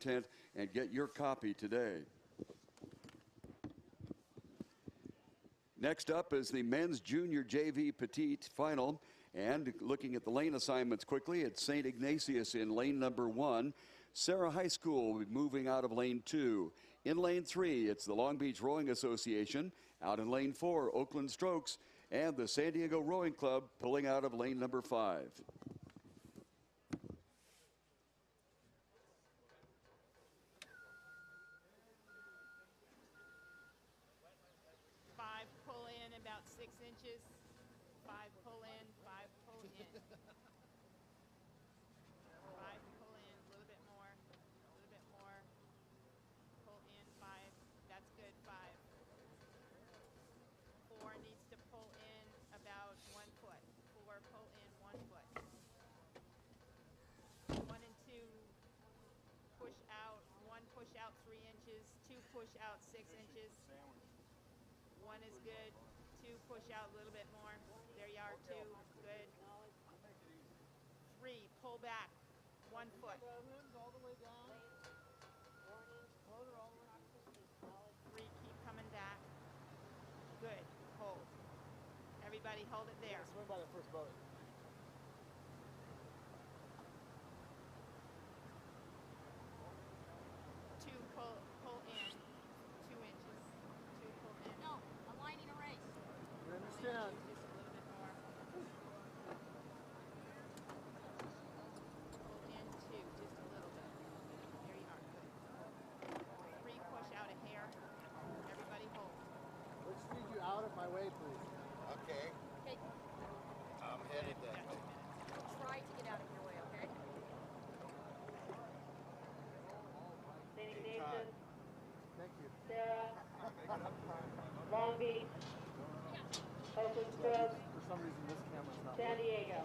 tent and get your copy today. Next up is the men's junior JV Petite final. And looking at the lane assignments quickly, it's St. Ignatius in lane number 1. Serra High School moving out of lane 2. In lane 3, it's the Long Beach Rowing Association. Out in lane 4, Oakland Strokes. And the San Diego Rowing Club pulling out of lane number 5. Pull in about 6 inches. 5 pull in, 5 pull in. 5 pull in, a little bit more, a little bit more. Pull in 5, that's good, 5. 4 needs to pull in about 1 foot. 4 pull in 1 foot. 1 and 2 push out, 1 push out 3 inches, 2 push out 6 inches. 1 is good. 2 push out a little bit more. There you are, 2. Good. 3 pull back 1 foot. 3 keep coming back. Good. Hold. Everybody hold it there. Swim by the first boat. 2 pull in 2 inches. 2 pull in. No, aligning a race. You understand? Just a little bit more. Pull in 2, just a little bit. There you are, good. 3 push out a hair. Everybody hold. Let's feed you out of my way, please. Okay. Okay, I'm headed that way. try to get out of your way, okay? St. Ignatius, Thank you. Serra, Long Beach, Oakland Strokes, For some reason, this camera's not San working. Diego.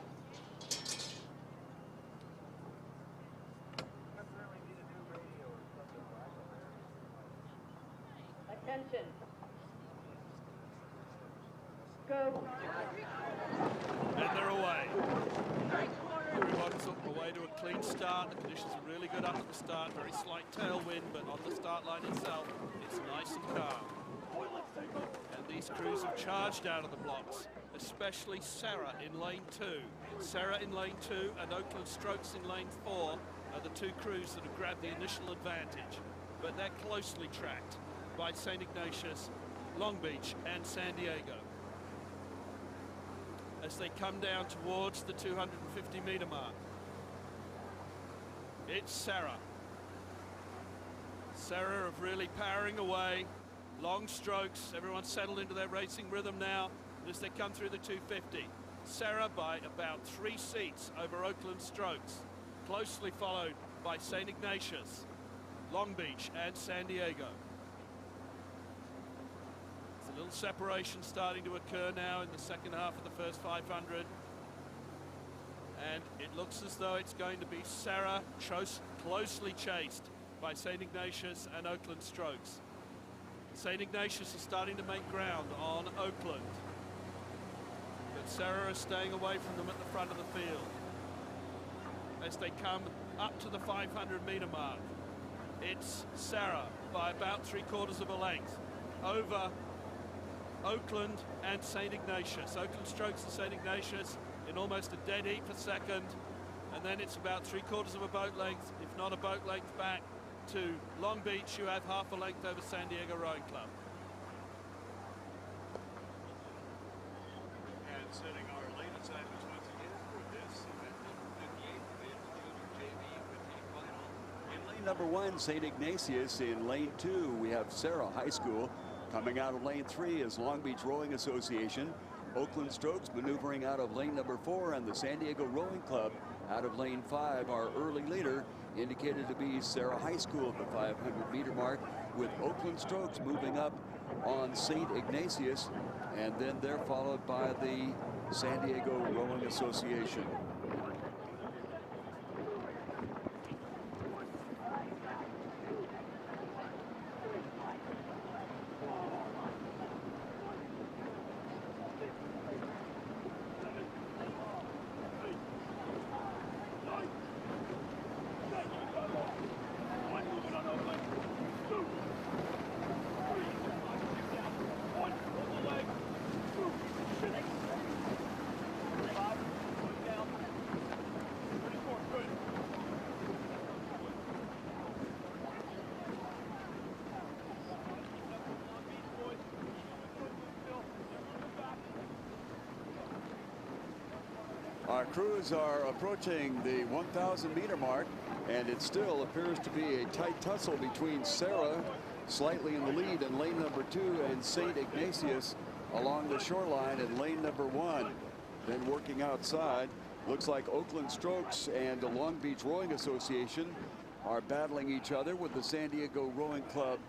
Attention. Go. And they're away. Everyone's away to a clean start. The conditions are really good up at the start. Very slight tailwind, but on the start line itself, it's nice and calm. And these crews have charged out of the blocks, especially Serra in lane 2. Serra in lane 2 and Oakland Strokes in lane 4 are the 2 crews that have grabbed the initial advantage. But they're closely tracked by St. Ignatius, Long Beach, and San Diego. As they come down towards the 250-meter mark, it's Serra. Serra of really powering away. Long strokes, everyone's settled into their racing rhythm now as they come through the 250. Serra by about 3 seats over Oakland Strokes, closely followed by St. Ignatius, Long Beach, and San Diego. There's a little separation starting to occur now in the second half of the first 500. And it looks as though it's going to be Serra closely chased by St. Ignatius and Oakland Strokes. St. Ignatius is starting to make ground on Oakland, but Serra is staying away from them at the front of the field. As they come up to the 500-meter mark, it's Serra by about 3/4 of a length over Oakland and St. Ignatius. Oakland Strokes and St. Ignatius in almost a dead heat for second, and then it's about 3/4 of a boat length, if not a boat length back to Long Beach. You have half a length over San Diego Rowing Club. And setting our lane assignments once again for this event, the 58th men's junior JV Petite final. In lane number 1, St. Ignatius. In lane 2, we have Serra High School. Coming out of lane 3 is Long Beach Rowing Association. Oakland Strokes maneuvering out of lane number 4, and the San Diego Rowing Club out of lane 5. Our early leader indicated to be Serra High School at the 500-meter mark, with Oakland Strokes moving up on St. Ignatius, and then they're followed by the San Diego Rowing Association. crews are approaching the 1,000 meter mark, and it still appears to be a tight tussle between Serra, slightly in the lead in lane number 2, and St. Ignatius along the shoreline in lane number 1. Then working outside, looks like Oakland Strokes and the Long Beach Rowing Association are battling each other, with the San Diego Rowing Club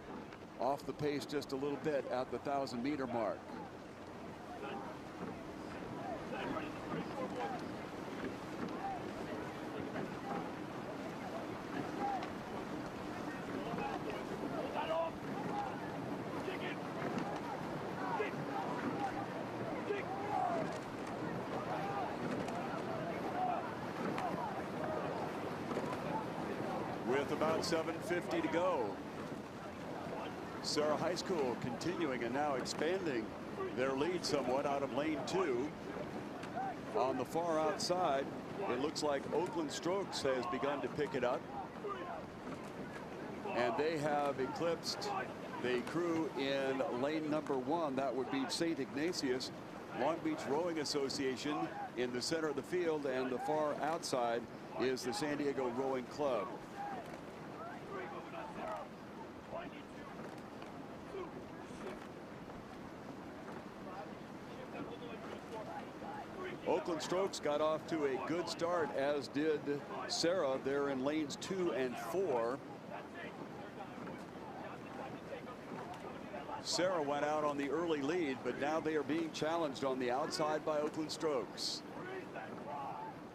off the pace just a little bit at the 1,000 meter mark. With about 7:50 to go, Serra High School continuing and now expanding their lead somewhat out of lane 2. On the far outside, it looks like Oakland Strokes has begun to pick it up, and they have eclipsed the crew in lane number 1. That would be St. Ignatius. Long Beach Rowing Association in the center of the field, and the far outside is the San Diego Rowing Club. Oakland Strokes got off to a good start, as did Serra. They're in lanes 2 and 4. Serra went out on the early lead, but now they are being challenged on the outside by Oakland Strokes.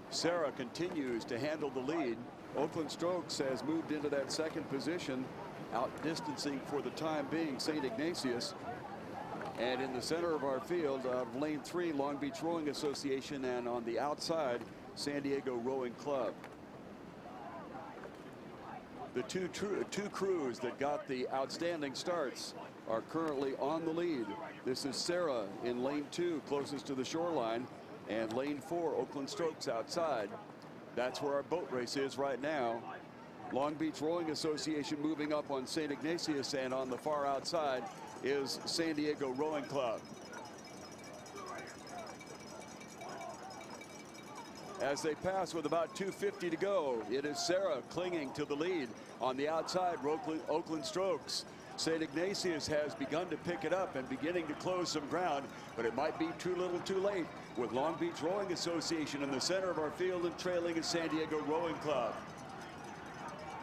Serra continues to handle the lead. Oakland Strokes has moved into that second position, outdistancing for the time being St. Ignatius. And in the center of our field, of lane 3, Long Beach Rowing Association, and on the outside, San Diego Rowing Club. The two crews that got the outstanding starts are currently on the lead. This is Serra in lane 2, closest to the shoreline, and lane 4, Oakland Strokes outside. That's where our boat race is right now. Long Beach Rowing Association moving up on St. Ignatius, and on the far outside is San Diego Rowing Club. As they pass with about 2:50 to go, it is Serra clinging to the lead. On the outside, Oakland Strokes. St. Ignatius has begun to pick it up and beginning to close some ground, but it might be too little too late, with Long Beach Rowing Association in the center of our field and trailing is San Diego Rowing Club.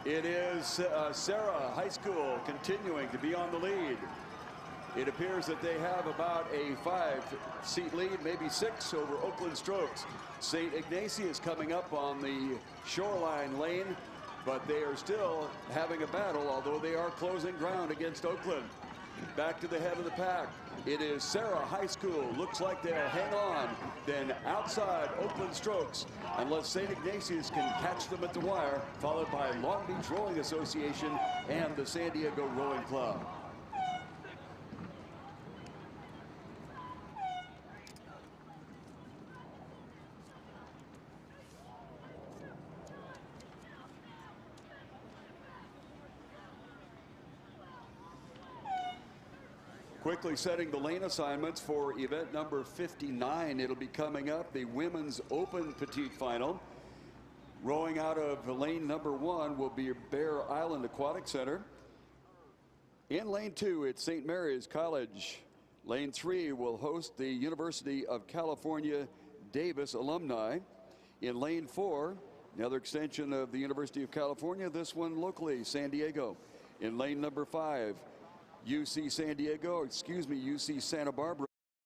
It is Serra High School continuing to be on the lead. It appears that they have about a 5-seat lead, maybe 6, over Oakland Strokes. St. Ignatius coming up on the shoreline lane, but they are still having a battle, although they are closing ground against Oakland. Back to the head of the pack, it is Serra High School. Looks like they'll hang on. Then outside, Oakland Strokes, unless St. Ignatius can catch them at the wire, followed by Long Beach Rowing Association and the San Diego Rowing Club. Quickly setting the lane assignments for event number 59. It'll be coming up, the Women's Open Petite Final. Rowing out of lane number 1 will be Bear Island Aquatic Center. In lane 2, it's St. Mary's College. Lane 3 will host the University of California, Davis alumni. In lane 4, another extension of the University of California, this one locally, San Diego. In lane number 5, UC Santa Barbara.